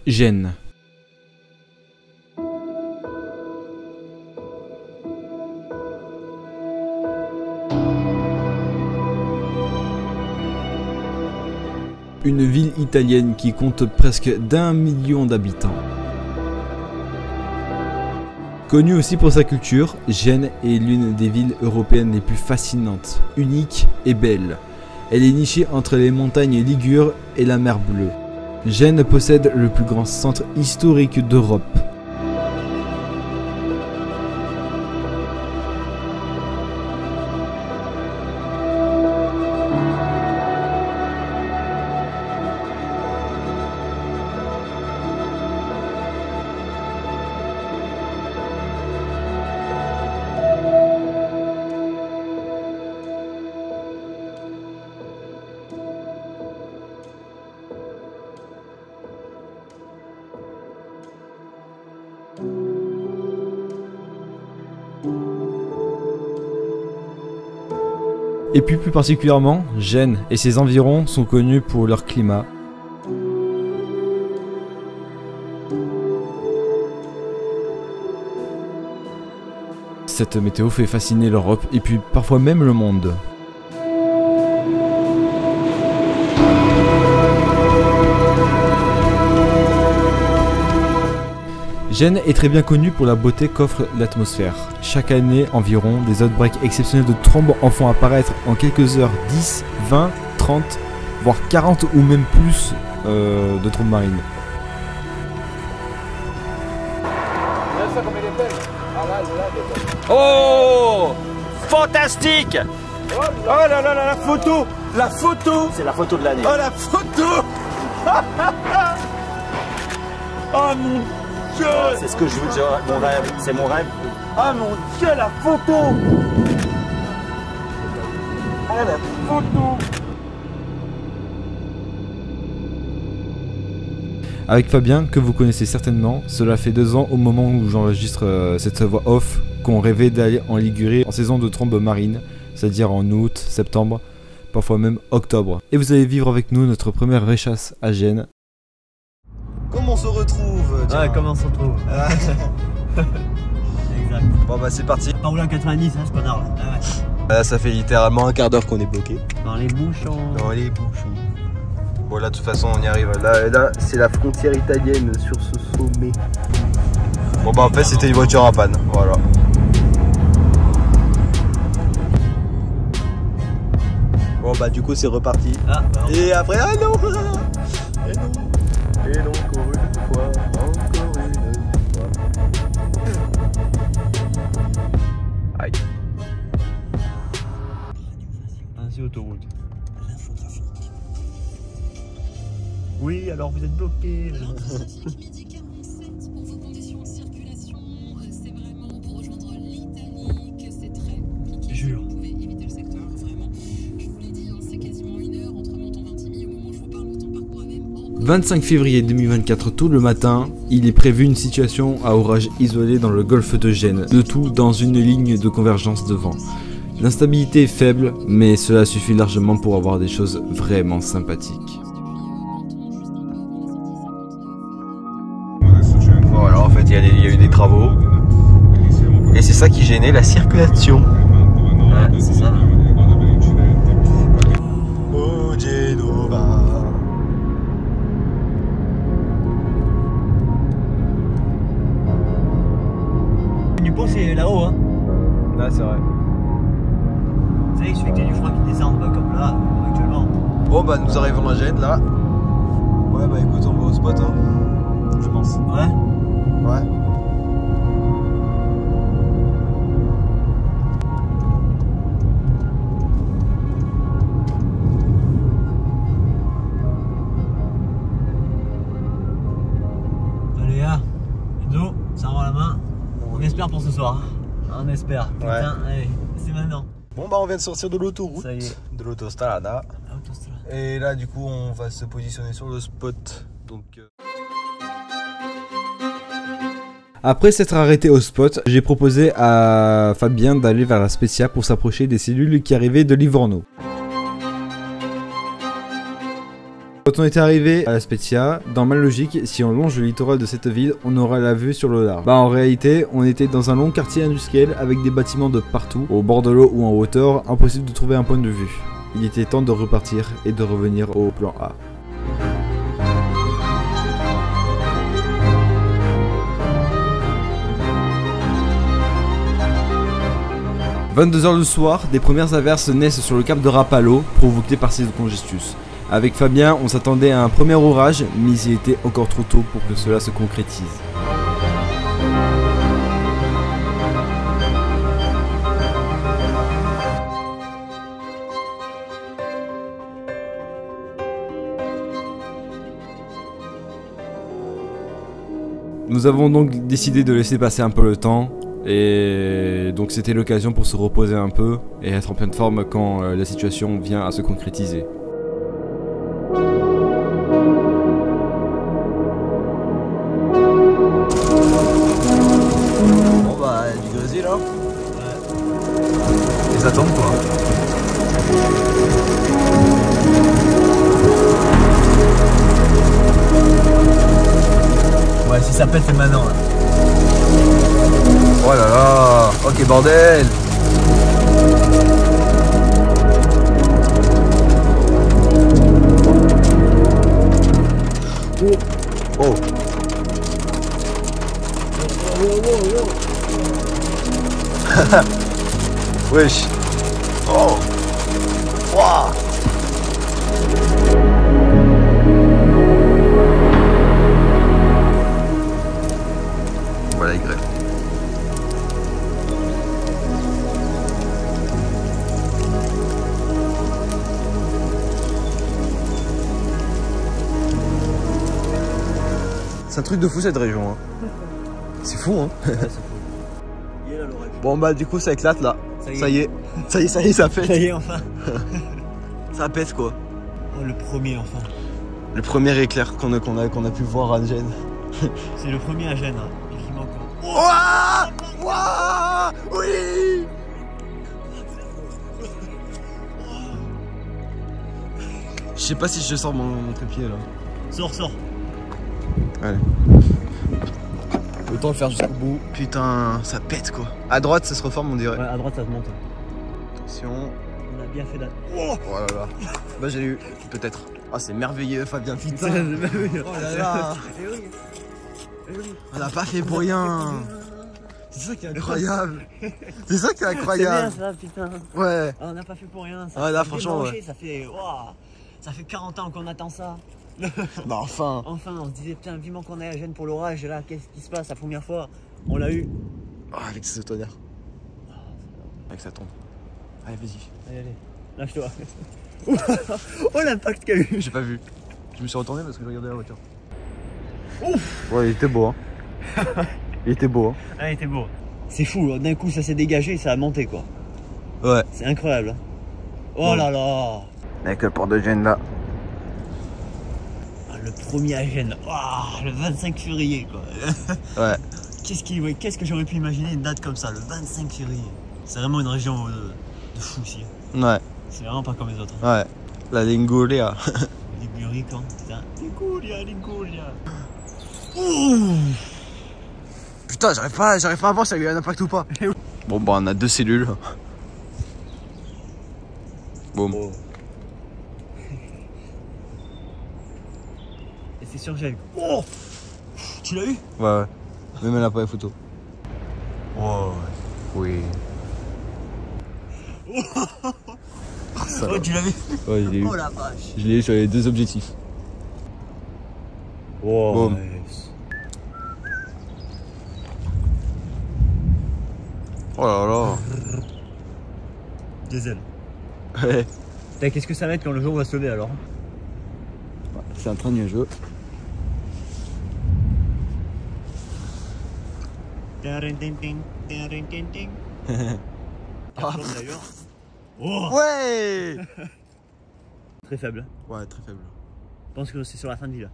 Gênes. Une ville italienne qui compte presque d'1 million d'habitants. Connue aussi pour sa culture, Gênes est l'une des villes européennes les plus fascinantes, uniques et belles. Elle est nichée entre les montagnes Ligures et la mer Bleue. Gênes possède le plus grand centre historique d'Europe. Et puis plus particulièrement, Gênes et ses environs sont connus pour leur climat. Cette météo fait fasciner l'Europe et puis parfois même le monde. Gênes est très bien connue pour la beauté qu'offre l'atmosphère. Chaque année environ, des outbreaks exceptionnels de trombes en font apparaître en quelques heures 10, 20, 30, voire 40 ou même plus de trombes marines. Oh, fantastique! Oh là là là, la photo! La photo! C'est la photo de l'année. Oh la photo! Oh mon Dieu! C'est ce que je veux, mon rêve, c'est mon rêve. Ah mon Dieu, la photo! Ah la photo! Avec Fabien, que vous connaissez certainement, cela fait 2 ans au moment où j'enregistre cette voix off qu'on rêvait d'aller en Ligurie en saison de trombes marines, c'est-à-dire en août, septembre, parfois même octobre. Et vous allez vivre avec nous notre première vraie chasse à Gênes. Comment on se retrouve? Ouais, comment on se retrouve? Exact. Bon bah c'est parti. Pas rouler en 90, hein, ce connard là. Ah ouais. Là, ça fait littéralement un quart d'heure qu'on est bloqué. Dans les bouchons. Dans les bouchons. Bon là de toute façon on y arrive. Là c'est la frontière italienne sur ce sommet. Bon bah en fait c'était une voiture en panne. Voilà. Bon bah du coup c'est reparti. Ah, bah, Et après ah non. Et non. Et non, encore une fois, encore une fois. Aïe. ainsi autoroute. Oui, alors vous êtes bloqué. Midi 47 pour vos conditions de circulation. C'est vraiment pour rejoindre l'Italie que c'est très compliqué. Jure. Vous pouvez éviter le secteur, vraiment. Je vous l'ai dit, hein, c'est quasiment 1 heure entre Menton-Vintimille au moment où je vous parle. Le temps parcourt à même encore. 25 février 2024, tôt le matin, il est prévu une situation à orage isolé dans le golfe de Gênes, le tout dans une ligne de convergence de vent. L'instabilité est faible, mais cela suffit largement pour avoir des choses vraiment sympathiques. Bon alors en fait il y a eu des travaux. Et c'est ça qui gênait la circulation. Ouais, c'est ça. Oh Genova. Du pont, c'est là-haut, hein. Là c'est vrai. Vous savez, il suffit que t'aies du froid qui descende, comme là, actuellement. Bon bah nous arrivons à Gênes là. Ouais bah écoute on va au spot hein. Je pense. Ouais. Ouais. Allez, ah. Enzo, ça rend la main. On espère pour ce soir. On espère. Putain, Ouais. allez, c'est maintenant. Bon bah on vient de sortir de l'autoroute. Ça y est. De l'autostrada. Autostrade. Et là du coup on va se positionner sur le spot. Donc Après s'être arrêté au spot, j'ai proposé à Fabien d'aller vers la Spezia pour s'approcher des cellules qui arrivaient de Livorno. Quand on était arrivé à La Spezia, dans ma logique, si on longe le littoral de cette ville, on aura la vue sur le large. Bah en réalité, on était dans un long quartier industriel avec des bâtiments de partout, au bord de l'eau ou en hauteur, impossible de trouver un point de vue. Il était temps de repartir et de revenir au plan A. « 22h le soir, des premières averses naissent sur le cap de Rapallo, provoquées par ces congestus. Avec Fabien, on s'attendait à un premier orage, mais il était encore trop tôt pour que cela se concrétise. Nous avons donc décidé de laisser passer un peu le temps. Et donc c'était l'occasion pour se reposer un peu et être en pleine forme quand la situation vient à se concrétiser. Bon bah, du grésil là. Ouais. Ils attendent quoi. Ouais, si ça pète, c'est maintenant là. Oh là là. Ok bordel. Oh. Wesh. Oh. Wow. Voilà les greffes. C'est un truc de fou cette région hein. C'est fou hein. Ouais, c'est fou. Il est là l'orage. Bon bah du coup ça éclate là. Ça y est, ça pète. ça y est, enfin. Ça pète quoi. Oh, le premier, enfin. Le premier éclair qu'on a pu voir à Gênes. C'est le premier à Gênes, hein. Il manque encore. Ouah ouah oui. Je sais pas si je sors mon trépied là. Sors. Allez. Autant le faire jusqu'au bout. Putain, ça pète quoi. À droite ça se reforme on dirait. Ouais, à droite ça te monte. Attention. On a bien fait d'être. Oh là là. Bah j'ai eu, peut-être. Ah c'est merveilleux Fabien, putain. Oh là là. On l'a pas fait pour rien. C'est ça qui est incroyable. C'est ça qui est incroyable. C'est bien ça, putain. Ouais. Ah, on n'a pas fait pour rien. Ah, là, franchement, ouais. Ça fait 40 ans qu'on attend ça. Bah enfin. Enfin, on se disait, putain, vivement qu'on est à Gênes pour l'orage. Et là, qu'est-ce qui se passe la première fois? On l'a eu. Oh, avec ce tonnerre. Avec sa tombe. Allez, vas-y. Allez, lâche-toi. Oh, l'impact qu'il y a eu. J'ai pas vu. Je me suis retourné parce que je regardais la voiture. Ouf. Ouais, il était beau, hein. Il était beau, hein. Ah, il était beau. C'est fou, hein. D'un coup, ça s'est dégagé et ça a monté, quoi. Ouais. C'est incroyable. Hein. Oh ouais. Là là. Avec le port de Gênes là. Ah, le premier à Gênes. Oh, le 25 février, quoi. Ouais. Qu'est-ce que j'aurais pu imaginer une date comme ça, le 25 février. C'est vraiment une région de fou ici. Ouais. C'est vraiment pas comme les autres. Ouais. La Liguria. Ligurie, quand putain. Liguria. Putain, j'arrive pas à voir si ça a eu un impact ou pas. Bon, bah, on a 2 cellules. Boum. Oh. Et c'est sur Gênes. Oh, tu l'as eu? Ouais. Même elle a pas les photos. Oh. Oui. Oh, tu l'as vu? Ouais, je l'ai eu. Oh la vache. Je l'ai eu sur les 2 objectifs. Oh. Boum. Oh là là. Des ailes. Ouais. Qu'est-ce que ça va être quand le jour va se lever alors? C'est un train nuageux. D'ailleurs. Oh. Ouais. Très faible. Ouais, très faible. Je pense que c'est sur la fin de vie là.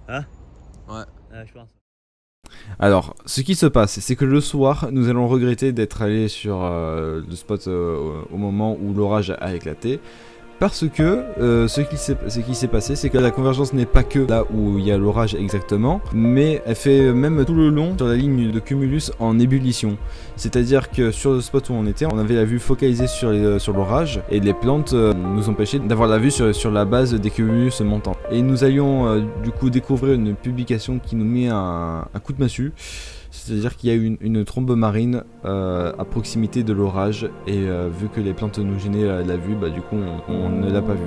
Hein? Ouais. Je pense. Alors, ce qui se passe, c'est que le soir, nous allons regretter d'être allés sur le spot au moment où l'orage a éclaté. parce que ce qui s'est passé, c'est que la convergence n'est pas que là où il y a l'orage exactement, mais elle fait même tout le long sur la ligne de cumulus en ébullition. C'est-à-dire que sur le spot où on était, on avait la vue focalisée sur l'orage et les plantes nous empêchaient d'avoir la vue sur la base des cumulus montants. Et nous allions du coup découvrir une publication qui nous met un coup de massue. C'est-à-dire qu'il y a eu une trombe marine à proximité de l'orage et vu que les plantes nous gênaient la vue, bah du coup on ne l'a pas vue.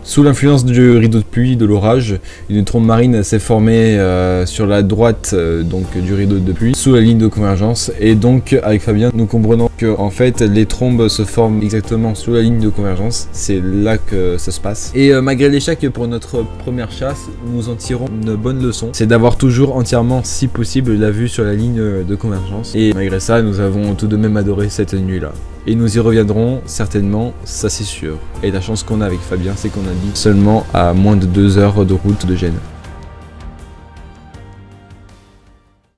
Sous l'influence du rideau de pluie, de l'orage, une trombe marine s'est formée sur la droite donc du rideau de pluie, sous la ligne de convergence. Et donc avec Fabien, nous comprenons que en fait les trombes se forment exactement sous la ligne de convergence. C'est là que ça se passe. Et malgré l'échec pour notre première chasse, nous en tirons une bonne leçon. C'est d'avoir toujours entièrement, si possible, la vue sur la ligne de convergence. Et malgré ça, nous avons tout de même adoré cette nuit-là. Et nous y reviendrons certainement, ça c'est sûr. Et la chance qu'on a avec Fabien, c'est qu'on habite seulement à moins de 2 heures de route de Gênes.